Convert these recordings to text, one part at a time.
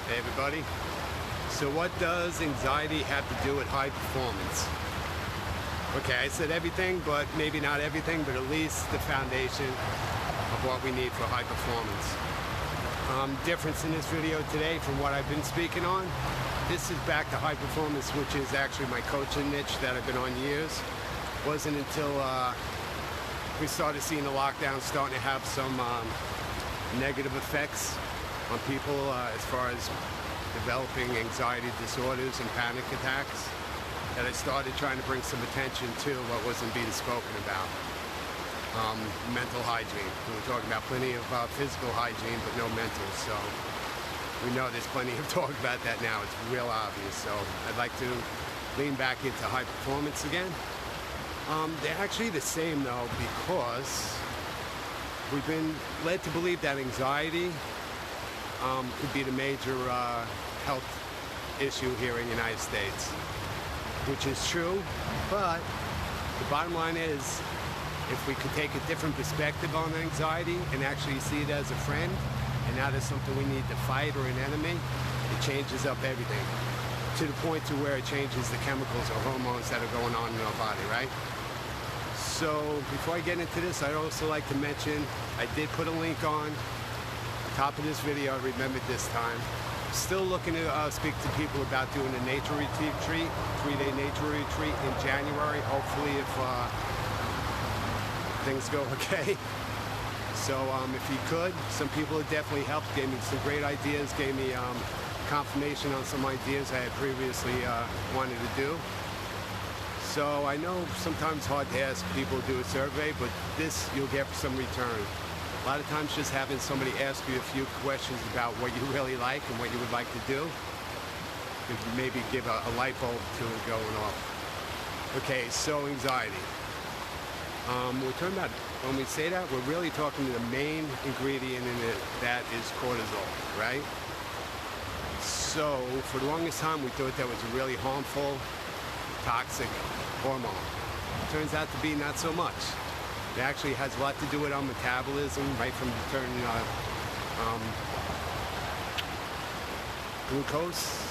Hey everybody. So what does anxiety have to do with high performance? Okay, I said everything, but maybe not everything, but at least the foundation of what we need for high performance. Difference in this video today from what I've been speaking on. This is back to high performance, which is actually my coaching niche that I've been on years. Wasn't until we started seeing the lockdown starting to have some negative effects on people as far as developing anxiety disorders and panic attacks, that I started trying to bring some attention to what wasn't being spoken about. Mental hygiene. We were talking about plenty of physical hygiene, but no mental. So we know there's plenty of talk about that now. It's real obvious. So I'd like to lean back into high performance again. They're actually the same though, because we've been led to believe that anxiety could be the major health issue here in the United States, which is true, but the bottom line is, if we could take a different perspective on anxiety and actually see it as a friend and not as something we need to fight or an enemy, it changes up everything, to the point to where it changes the chemicals or hormones that are going on in our body, right? So before I get into this, I'd also like to mention, I did put a link on top of this video. I remembered this time. Still looking to speak to people about doing a nature retreat, 3-day nature retreat in January, hopefully if things go okay. So if you could, some people have definitely helped, gave me some great ideas, gave me confirmation on some ideas I had previously wanted to do. So I know sometimes it's hard to ask people to do a survey, but this you'll get some return. A lot of times just having somebody ask you a few questions about what you really like and what you would like to do could maybe give a light bulb to it going off. Okay, so anxiety. We're talking about, when we say that, we're really talking to the main ingredient in it, that is cortisol, right? So for the longest time we thought that was a really harmful, toxic hormone. Turns out to be not so much. It actually has a lot to do with our metabolism, right from turning glucose.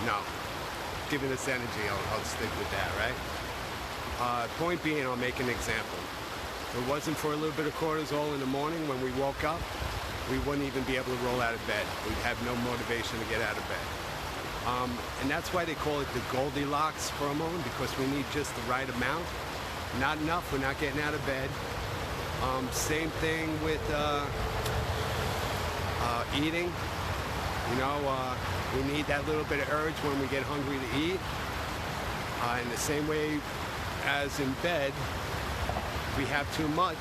No, giving us energy. I'll stick with that, right? Point being, I'll make an example. If it wasn't for a little bit of cortisol in the morning when we woke up, we wouldn't even be able to roll out of bed. We'd have no motivation to get out of bed. And that's why they call it the Goldilocks hormone, because we need just the right amount. Not enough, we're not getting out of bed. Same thing with eating. You know, we need that little bit of urge when we get hungry to eat. In the same way as in bed, we have too much.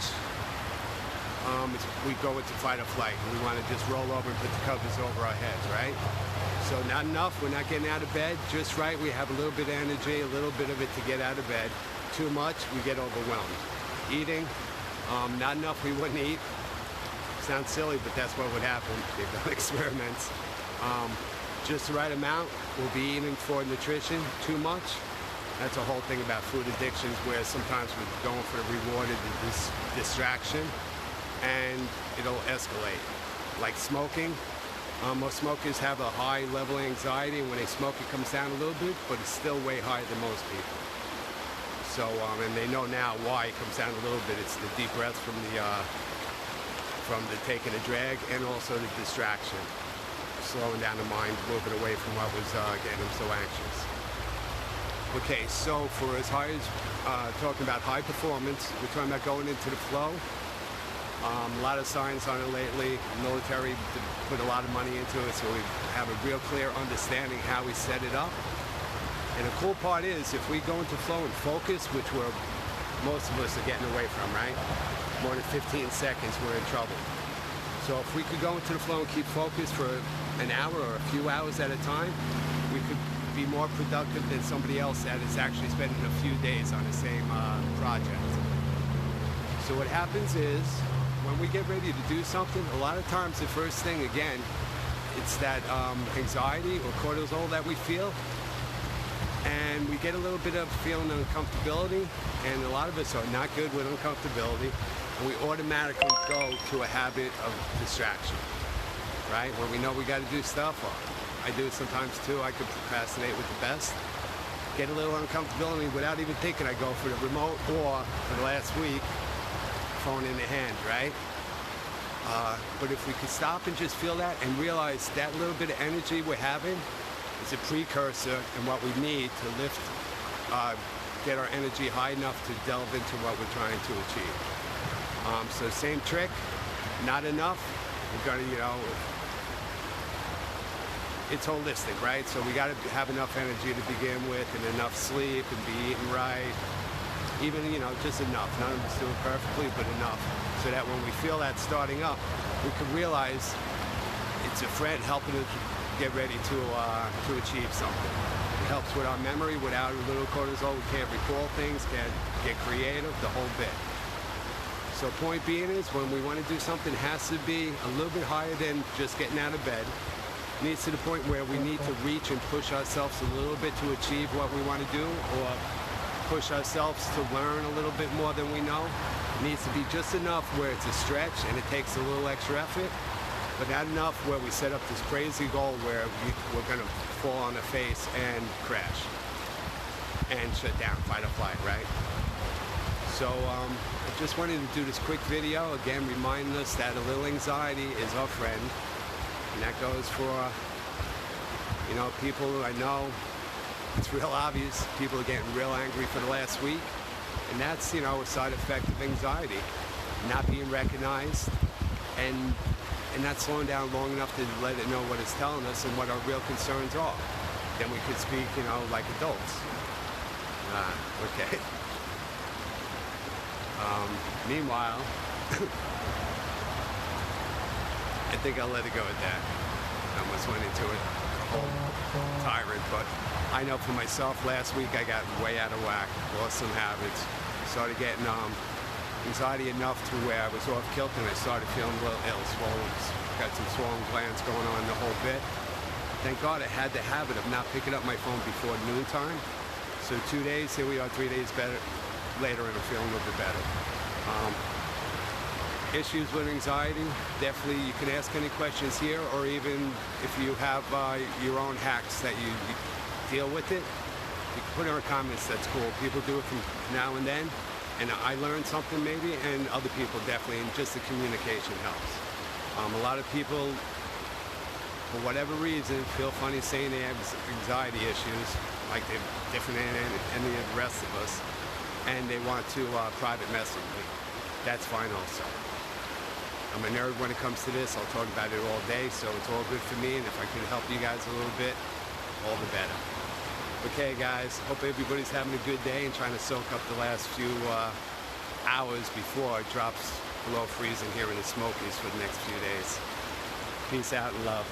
We go into fight or flight. We want to just roll over and put the covers over our heads, right? So not enough, we're not getting out of bed. Just right, we have a little bit of energy, a little bit of it to get out of bed. Too much, we get overwhelmed. Eating, not enough, we wouldn't eat. Sounds silly, but that's what would happen. They've done experiments. Just the right amount, we'll be eating for nutrition. Too much, that's a whole thing about food addictions, where sometimes we're going for the reward of this distraction, and it'll escalate. Like smoking, most smokers have a high level of anxiety, and when they smoke it comes down a little bit, but it's still way higher than most people. So, and they know now why it comes down a little bit. It's the deep breath from the taking a drag, and also the distraction, slowing down the mind, moving away from what was getting them so anxious. Okay, so for as high as talking about high performance, we're talking about going into the flow. A lot of science on it lately. The military put a lot of money into it, so we have a real clear understanding how we set it up. And the cool part is, if we go into flow and focus, which most of us are getting away from, right? More than 15 seconds, we're in trouble. So if we could go into the flow and keep focused for an hour or a few hours at a time, we could be more productive than somebody else that is actually spending a few days on the same project. So what happens is, when we get ready to do something, a lot of times the first thing, again, it's that anxiety or cortisol that we feel. And we get a little bit of feeling of uncomfortability, and a lot of us are not good with uncomfortability, and we automatically go to a habit of distraction, right? When we know we got to do stuff, I do it sometimes too. I could procrastinate with the best. Get a little uncomfortability without even thinking. I go for the remote, or for the last week, phone in the hand, right? But if we could stop and just feel that and realize that little bit of energy we're having is a precursor and what we need to lift, get our energy high enough to delve into what we're trying to achieve. So same trick, not enough. We're gonna, it's holistic, right? So we got to have enough energy to begin with, and enough sleep, and be eating right. Even, just enough. None of us do it perfectly, but enough. So that when we feel that starting up, we can realize it's a friend helping us get ready to achieve something. It helps with our memory. Without a little cortisol, we can't recall things, can't get creative, the whole bit. So point being is, when we want to do something, it has to be a little bit higher than just getting out of bed. Needs to the point where we need to reach and push ourselves a little bit to achieve what we want to do, or push ourselves to learn a little bit more than we know. It needs to be just enough where it's a stretch and it takes a little extra effort, but not enough where we set up this crazy goal where we're going to fall on the face and crash and shut down, fight or flight, right? So I just wanted to do this quick video, again reminding us that a little anxiety is our friend. And that goes for, people I know. It's real obvious. People are getting real angry for the last week. And that's, a side effect of anxiety. Not being recognized and not slowing down long enough to let it know what it's telling us and what our real concerns are. Then we could speak, like adults. Okay. Meanwhile, I think I'll let it go at that. I almost went into it a whole tyrant, but I know for myself, last week I got way out of whack, lost some habits, started getting anxiety enough to where I was off kilter, and I started feeling a little ill, swollen, got some swollen glands going on the whole bit. Thank God I had the habit of not picking up my phone before noontime. So 2 days, here we are 3 days later, and I'm feeling a little bit better. Issues with anxiety, definitely you can ask any questions here, or even if you have your own hacks that you deal with it, you can put in our comments. That's cool. People do it from now and then, and I learned something maybe, and other people definitely, and just the communication helps. A lot of people, for whatever reason, feel funny saying they have anxiety issues, like they're different than any of the rest of us, and they want to private message me. That's fine also. I'm a nerd when it comes to this. I'll talk about it all day, so it's all good for me, and if I can help you guys a little bit, all the better. Okay, guys, hope everybody's having a good day and trying to soak up the last few hours before it drops below freezing here in the Smokies for the next few days. Peace out and love.